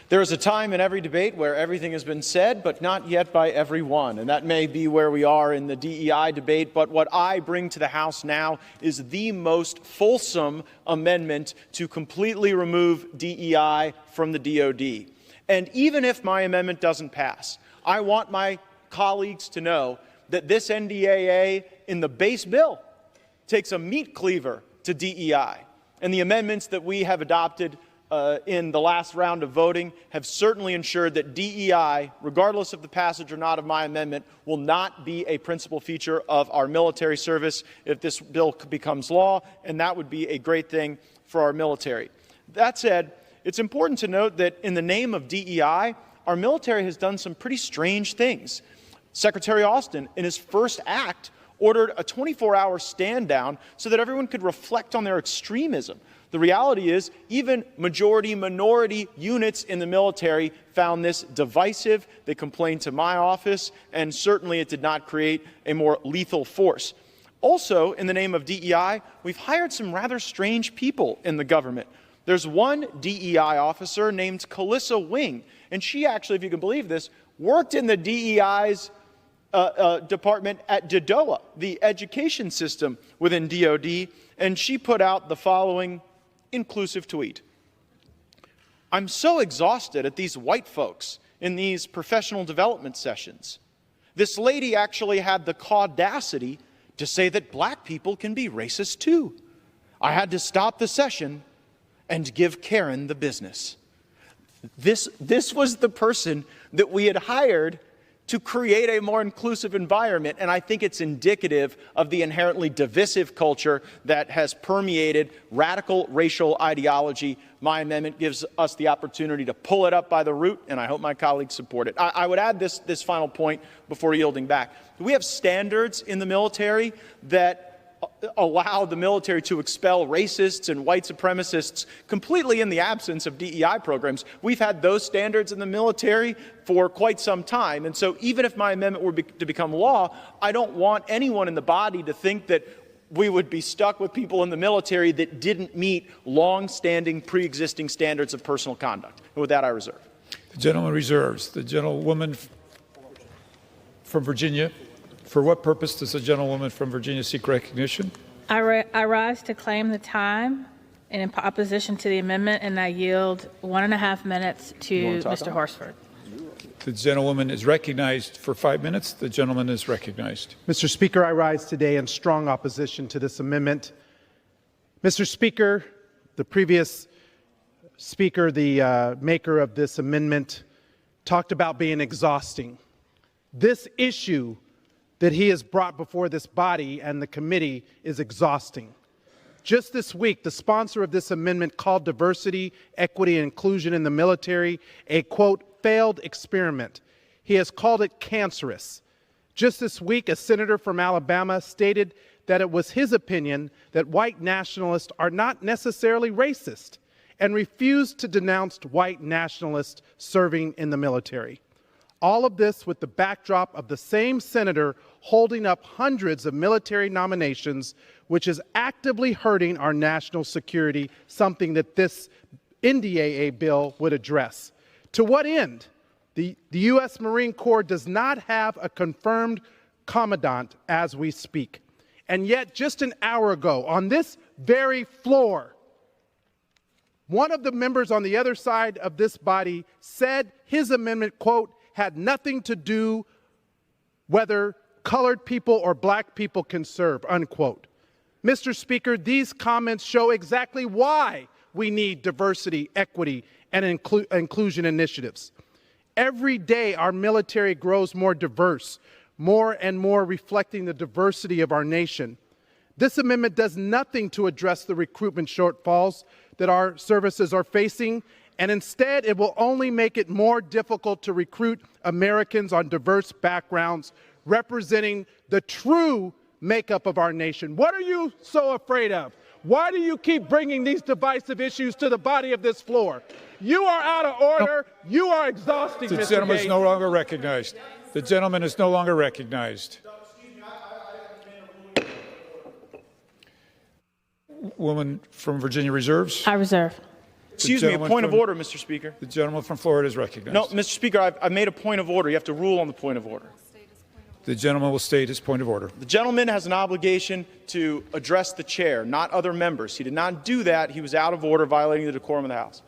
There is a time in every debate where everything has been said, but not yet by everyone, and that may be where we are in the DEI debate, but what I bring to the House now is the most fulsome amendment to completely remove DEI from the DoD. And even if my amendment doesn't pass, I want my colleagues to know that this NDAA in the base bill takes a meat cleaver to DEI, and the amendments that we have adopted in the last round of voting have certainly ensured that DEI, regardless of the passage or not of my amendment, will not be a principal feature of our military service if this bill becomes law, and that would be a great thing for our military. That said, it's important to note that in the name of DEI, our military has done some pretty strange things. Secretary Austin, in his first act, ordered a 24-hour stand down so that everyone could reflect on their extremism. The reality is, even majority-minority units in the military found this divisive. They complained to my office, and certainly it did not create a more lethal force. Also, in the name of DEI, we've hired some rather strange people in the government. There's one DEI officer named Calissa Wing, and she actually, if you can believe this, worked in the DEI's department at DODOA, the education system within DoD, and she put out the following inclusive tweet. I'm so exhausted at these white folks in these professional development sessions. This lady actually had the audacity to say that black people can be racist too. I had to stop the session and give Karen the business. This was the person that we had hired to create a more inclusive environment, and I think it's indicative of the inherently divisive culture that has permeated radical racial ideology. My amendment gives us the opportunity to pull it up by the root, and I hope my colleagues support it. I would add this final point before yielding back. We have standards in the military that allow the military to expel racists and white supremacists completely in the absence of DEI programs. We've had those standards in the military for quite some time. And so even if my amendment were to become law, I don't want anyone in the body to think that we would be stuck with people in the military that didn't meet long-standing, pre-existing standards of personal conduct. And with that, I reserve. The gentleman reserves. The gentlewoman from Virginia. For what purpose does the gentlewoman from Virginia seek recognition? I rise to claim the time in opposition to the amendment, and I yield 1.5 minutes to Mr. Horsford. The gentlewoman is recognized for 5 minutes. The gentleman is recognized. Mr. Speaker, I rise today in strong opposition to this amendment. Mr. Speaker, the previous speaker, the maker of this amendment, talked about being exhausting. This issue that he has brought before this body and the committee is exhausting. Just this week, the sponsor of this amendment called diversity, equity, and inclusion in the military a, quote, failed experiment. He has called it cancerous. Just this week, a senator from Alabama stated that it was his opinion that white nationalists are not necessarily racist and refused to denounce white nationalists serving in the military. All of this with the backdrop of the same senator holding up hundreds of military nominations, which is actively hurting our national security, something that this NDAA bill would address. To what end? The U.S. Marine Corps does not have a confirmed commandant as we speak. And yet, just an hour ago, on this very floor, one of the members on the other side of this body said his amendment, quote, had nothing to do whether colored people or black people can serve, unquote. Mr. Speaker, these comments show exactly why we need diversity, equity, and inclusion initiatives. Every day, our military grows more diverse, more and more reflecting the diversity of our nation. This amendment does nothing to address the recruitment shortfalls that our services are facing, and instead it will only make it more difficult to recruit Americans on diverse backgrounds representing the true makeup of our nation. What are you so afraid of? Why do you keep bringing these divisive issues to the body of this floor? You are out of order. You are exhausting, Mr. Gaetz. The gentleman is no longer recognized. The gentleman is no longer recognized. Woman from Virginia reserves. I reserve. Excuse me, a point of order, Mr. Speaker. The gentleman from Florida is recognized. No, Mr. Speaker, I've made a point of order. You have to rule on the point of order. The gentleman will state his point of order. The gentleman has an obligation to address the chair, not other members. He did not do that. He was out of order, violating the decorum of the House.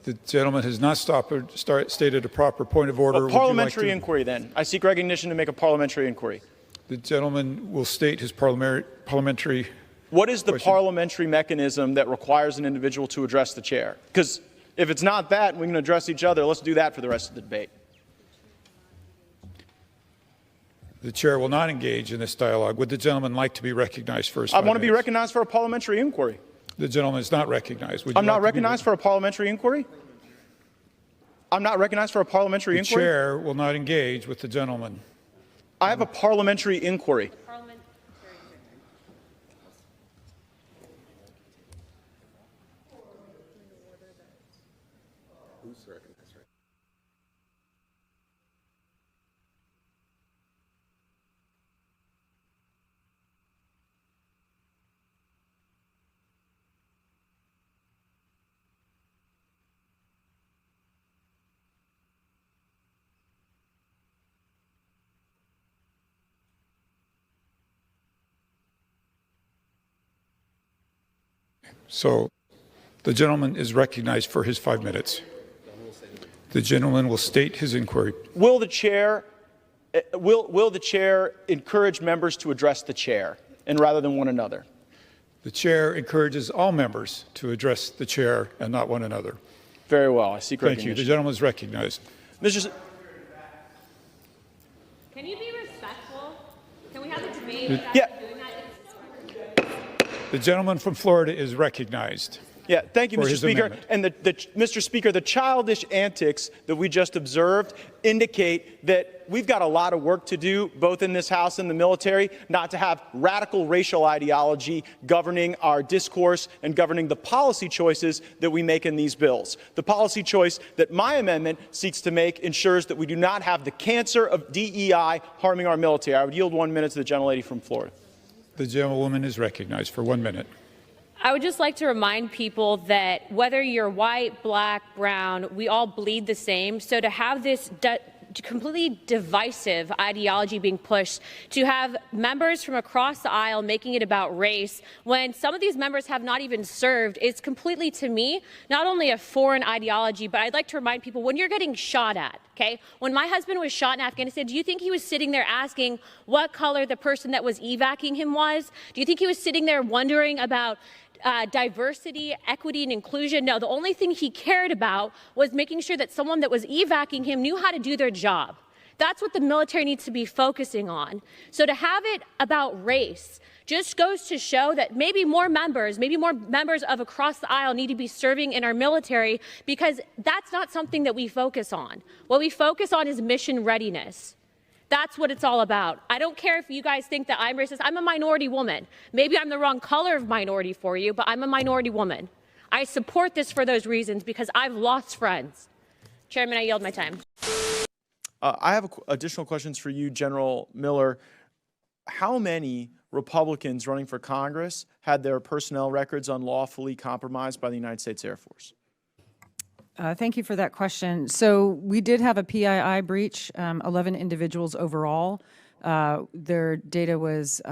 The gentleman has not stated a proper point of order. A parliamentary inquiry, then. I seek recognition to make a parliamentary inquiry. The gentleman will state his parliamentary. What is the parliamentary mechanism that requires an individual to address the chair? Because if it's not that and we can address each other, let's do that for the rest of the debate. The chair will not engage in this dialogue. Would the gentleman like to be recognized for his 5 I want to be minutes? recognized for a parliamentary inquiry. The gentleman is not recognized. I'm not recognized for a parliamentary inquiry? I'm not recognized for a parliamentary inquiry? The chair will not engage with the gentleman. I have a parliamentary inquiry. So the gentleman is recognized for his 5 minutes. The gentleman will state his inquiry. Will the chair encourage members to address the chair and rather than one another? The chair encourages all members to address the chair and not one another. Very well. I seek Thank recognition. you. The gentleman is recognized. Mr. Can you be respectful? Can we have a debate without Yeah. doing that? The gentleman from Florida is recognized. Yeah, thank you, For Mr. his Speaker. amendment. And Mr. Speaker, the childish antics that we just observed indicate that we've got a lot of work to do, both in this House and the military, not to have radical racial ideology governing our discourse and governing the policy choices that we make in these bills. The policy choice that my amendment seeks to make ensures that we do not have the cancer of DEI harming our military. I would yield 1 minute to the gentlelady from Florida. The gentlewoman is recognized for 1 minute. I would just like to remind people that whether you're white, black, brown, we all bleed the same. So to have this completely divisive ideology being pushed, to have members from across the aisle making it about race, when some of these members have not even served, is completely, to me, not only a foreign ideology, but I'd like to remind people, when you're getting shot at, okay? When my husband was shot in Afghanistan, do you think he was sitting there asking what color the person that was evacuating him was? Do you think he was sitting there wondering about diversity, equity, and inclusion? No, the only thing he cared about was making sure that someone that was evacuating him knew how to do their job. That's what the military needs to be focusing on. So to have it about race just goes to show that maybe more members of across the aisle need to be serving in our military, because that's not something that we focus on. What we focus on is mission readiness. That's what it's all about. I don't care if you guys think that I'm racist. I'm a minority woman. Maybe I'm the wrong color of minority for you, but I'm a minority woman. I support this for those reasons because I've lost friends. Chairman, I yield my time. I have additional questions for you, General Miller. How many Republicans running for Congress had their personnel records unlawfully compromised by the United States Air Force? Thank you for that question. So we did have a PII breach, 11 individuals overall. Their data was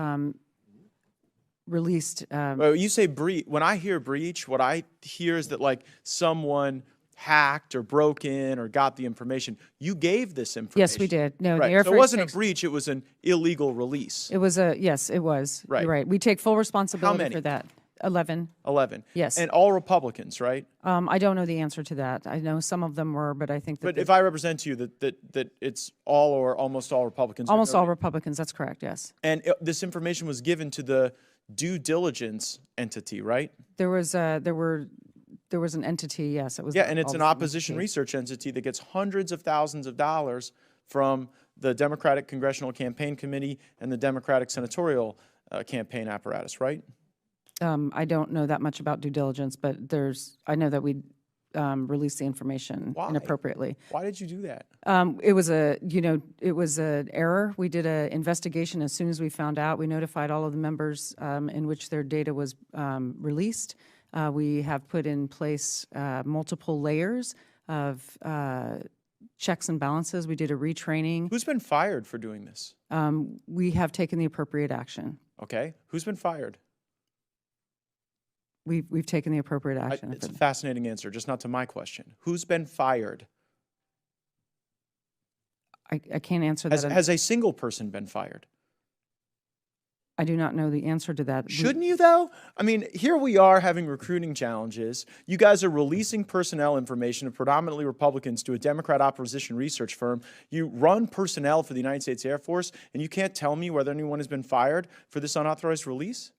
released. Well, you say breach. When I hear breach, what I hear is that like someone hacked or broke in or got the information. You gave this information. Yes, we did. No, right. the Air So Force it wasn't a takes- breach, it was an illegal release. It was yes, it was. Right. You're right. We take full responsibility many? for that. 11. 11. Yes. And all Republicans, right? I don't know the answer to that. I know some of them were, but I think that But if I represent to you that it's all or almost all Republicans. almost all Republicans. That's correct. Yes. And this information was given to the due diligence entity, right? There was an entity. Yes, it was. Yeah, and it's an all- opposition research entity that gets hundreds of thousands of dollars from the Democratic Congressional Campaign Committee and the Democratic Senatorial campaign apparatus, right? I don't know that much about due diligence, but I know that we released the information Why? inappropriately. Why did you do that? It was an error. We did an investigation as soon as we found out. We notified all of the members in which their data was released. We have put in place multiple layers of checks and balances. We did a retraining. Who's been fired for doing this? We have taken the appropriate action. Okay. Who's been fired? We've taken the appropriate action. It's a fascinating answer, just not to my question. Who's been fired? I can't answer that. Has a single person been fired? I do not know the answer to that. Shouldn't you, though? I mean, here we are having recruiting challenges. You guys are releasing personnel information of predominantly Republicans to a Democrat opposition research firm. You run personnel for the United States Air Force, and you can't tell me whether anyone has been fired for this unauthorized release?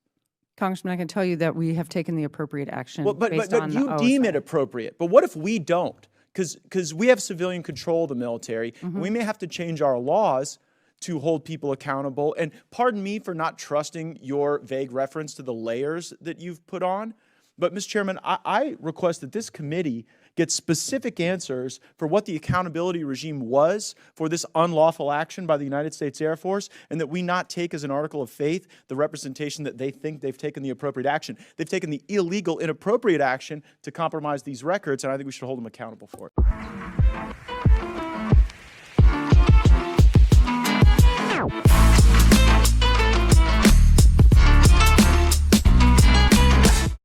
Congressman, I can tell you that we have taken the appropriate action But based on the you OSI. deem it appropriate. But what if we don't? Because we have civilian control of the military. And we may have to change our laws to hold people accountable. And pardon me for not trusting your vague reference to the layers that you've put on. But, Mr. Chairman, I request that this committee get specific answers for what the accountability regime was for this unlawful action by the United States Air Force, and that we not take as an article of faith the representation that they think they've taken the appropriate action. They've taken the illegal, inappropriate action to compromise these records, and I think we should hold them accountable for it.